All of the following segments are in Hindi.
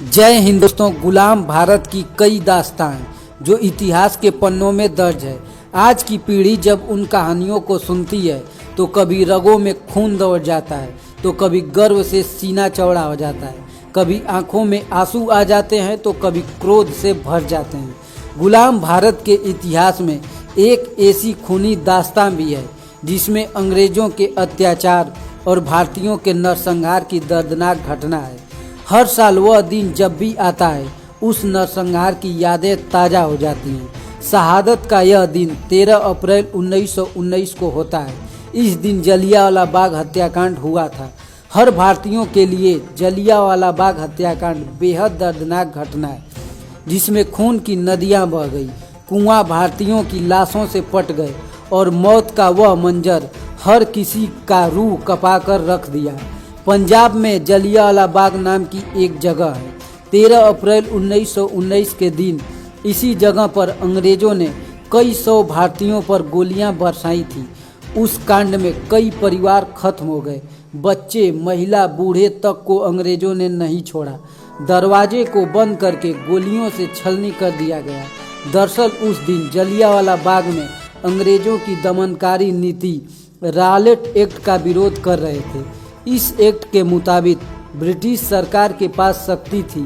जय हिंद दोस्तों। गुलाम भारत की कई दास्तान जो इतिहास के पन्नों में दर्ज है। आज की पीढ़ी जब उन कहानियों को सुनती है तो कभी रगों में खून दौड़ जाता है, तो कभी गर्व से सीना चौड़ा हो जाता है, कभी आंखों में आंसू आ जाते हैं, तो कभी क्रोध से भर जाते हैं। गुलाम भारत के इतिहास में एक ऐसी खूनी दास्तान भी है जिसमें अंग्रेजों के अत्याचार और भारतीयों के नरसंहार की दर्दनाक घटना है। हर साल वह दिन जब भी आता है उस नरसंहार की यादें ताज़ा हो जाती हैं। शहादत का यह दिन 13 अप्रैल 1919 को होता है। इस दिन जलियांवाला बाग हत्याकांड हुआ था। हर भारतीयों के लिए जलियांवाला बाग हत्याकांड बेहद दर्दनाक घटना है जिसमें खून की नदियां बह गई, कुआं भारतीयों की लाशों से पट गए और मौत का वह मंजर हर किसी का रूह कपाकर रख दिया। पंजाब में जलियांवाला बाग नाम की एक जगह है। 13 अप्रैल 1919 के दिन इसी जगह पर अंग्रेजों ने कई सौ भारतीयों पर गोलियां बरसाई थी। उस कांड में कई परिवार खत्म हो गए। बच्चे, महिला, बूढ़े तक को अंग्रेजों ने नहीं छोड़ा। दरवाजे को बंद करके गोलियों से छलनी कर दिया गया। दरअसल उस दिन जलियांवाला बाग में अंग्रेजों की दमनकारी नीति रॉलेट एक्ट का विरोध कर रहे थे। इस एक्ट के मुताबिक ब्रिटिश सरकार के पास शक्ति थी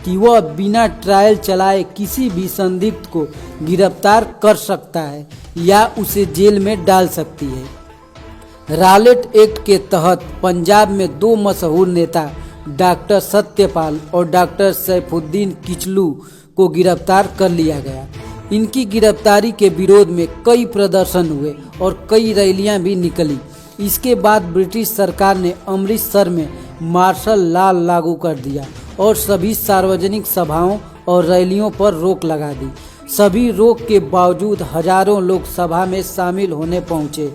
कि वह बिना ट्रायल चलाए किसी भी संदिग्ध को गिरफ्तार कर सकता है या उसे जेल में डाल सकती है। रॉलेट एक्ट के तहत पंजाब में दो मशहूर नेता डॉक्टर सत्यपाल और डॉक्टर सैफुद्दीन किचलू को गिरफ्तार कर लिया गया। इनकी गिरफ्तारी के विरोध में कई प्रदर्शन हुए और कई रैलियां भी निकली। इसके बाद ब्रिटिश सरकार ने अमृतसर में मार्शल लॉ लागू कर दिया और सभी सार्वजनिक सभाओं और रैलियों पर रोक लगा दी। सभी रोक के बावजूद हजारों लोग सभा में शामिल होने पहुंचे।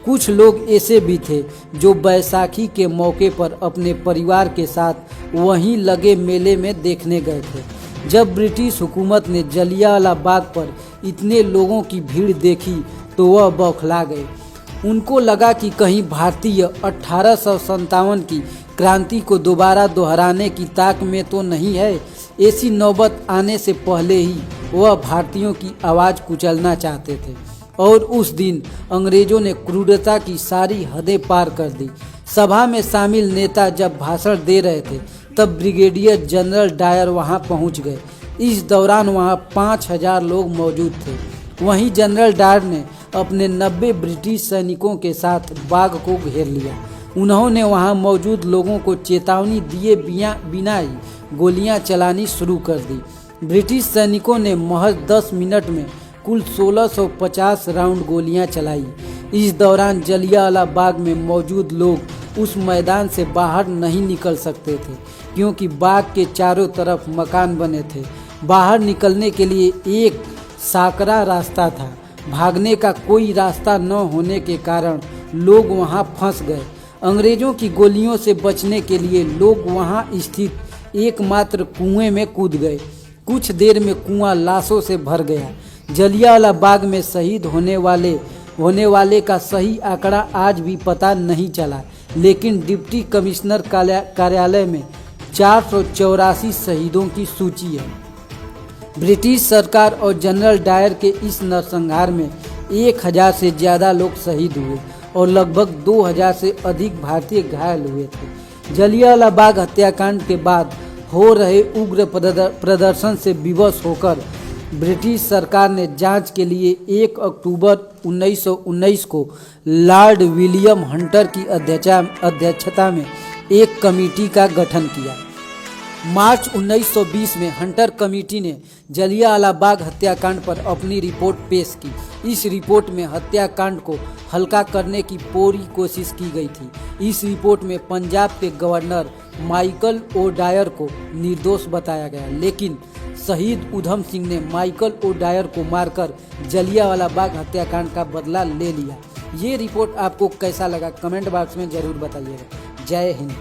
कुछ लोग ऐसे भी थे जो बैसाखी के मौके पर अपने परिवार के साथ वहीं लगे मेले में देखने गए थे। जब ब्रिटिश हुकूमत ने जलियांवाला बाग पर इतने लोगों की भीड़ देखी तो वह बौखला गए। उनको लगा कि कहीं भारतीय 1857 की क्रांति को दोबारा दोहराने की ताक में तो नहीं है। ऐसी नौबत आने से पहले ही वह भारतीयों की आवाज़ कुचलना चाहते थे और उस दिन अंग्रेजों ने क्रूरता की सारी हदें पार कर दी। सभा में शामिल नेता जब भाषण दे रहे थे तब ब्रिगेडियर जनरल डायर वहां पहुंच गए। इस दौरान वहां 5000 लोग मौजूद थे। वहीं जनरल डायर ने अपने 90 ब्रिटिश सैनिकों के साथ बाग को घेर लिया। उन्होंने वहां मौजूद लोगों को चेतावनी दिए बिना ही गोलियां चलानी शुरू कर दी। ब्रिटिश सैनिकों ने महज 10 मिनट में कुल 1650 राउंड गोलियां चलाई। इस दौरान जलियांवाला बाग में मौजूद लोग उस मैदान से बाहर नहीं निकल सकते थे क्योंकि बाग के चारों तरफ मकान बने थे। बाहर निकलने के लिए एक साकरा रास्ता था। भागने का कोई रास्ता न होने के कारण लोग वहां फंस गए। अंग्रेजों की गोलियों से बचने के लिए लोग वहां स्थित एकमात्र कुएं में कूद गए। कुछ देर में कुआं लाशों से भर गया। जलियांवाला बाग में शहीद होने वाले का सही आंकड़ा आज भी पता नहीं चला, लेकिन डिप्टी कमिश्नर कार्यालय में 484 शहीदों की सूची है। ब्रिटिश सरकार और जनरल डायर के इस नरसंहार में 1000 से ज़्यादा लोग शहीद हुए और लगभग 2000 से अधिक भारतीय घायल हुए थे। जलियांवाला बाग हत्याकांड के बाद हो रहे उग्र प्रदर्शन से विवश होकर ब्रिटिश सरकार ने जांच के लिए 1 अक्टूबर 1919 को लॉर्ड विलियम हंटर की अध्यक्षता में एक कमेटी का गठन किया। मार्च 1920 में हंटर कमेटी ने जलियांवाला बाग हत्याकांड पर अपनी रिपोर्ट पेश की। इस रिपोर्ट में हत्याकांड को हल्का करने की पूरी कोशिश की गई थी। इस रिपोर्ट में पंजाब के गवर्नर माइकल ओ डायर को निर्दोष बताया गया, लेकिन शहीद उधम सिंह ने माइकल ओ डायर को मारकर जलियांवाला बाग हत्याकांड का बदला ले लिया। ये रिपोर्ट आपको कैसा लगा कमेंट बॉक्स में ज़रूर बताइएगा। जय हिंद।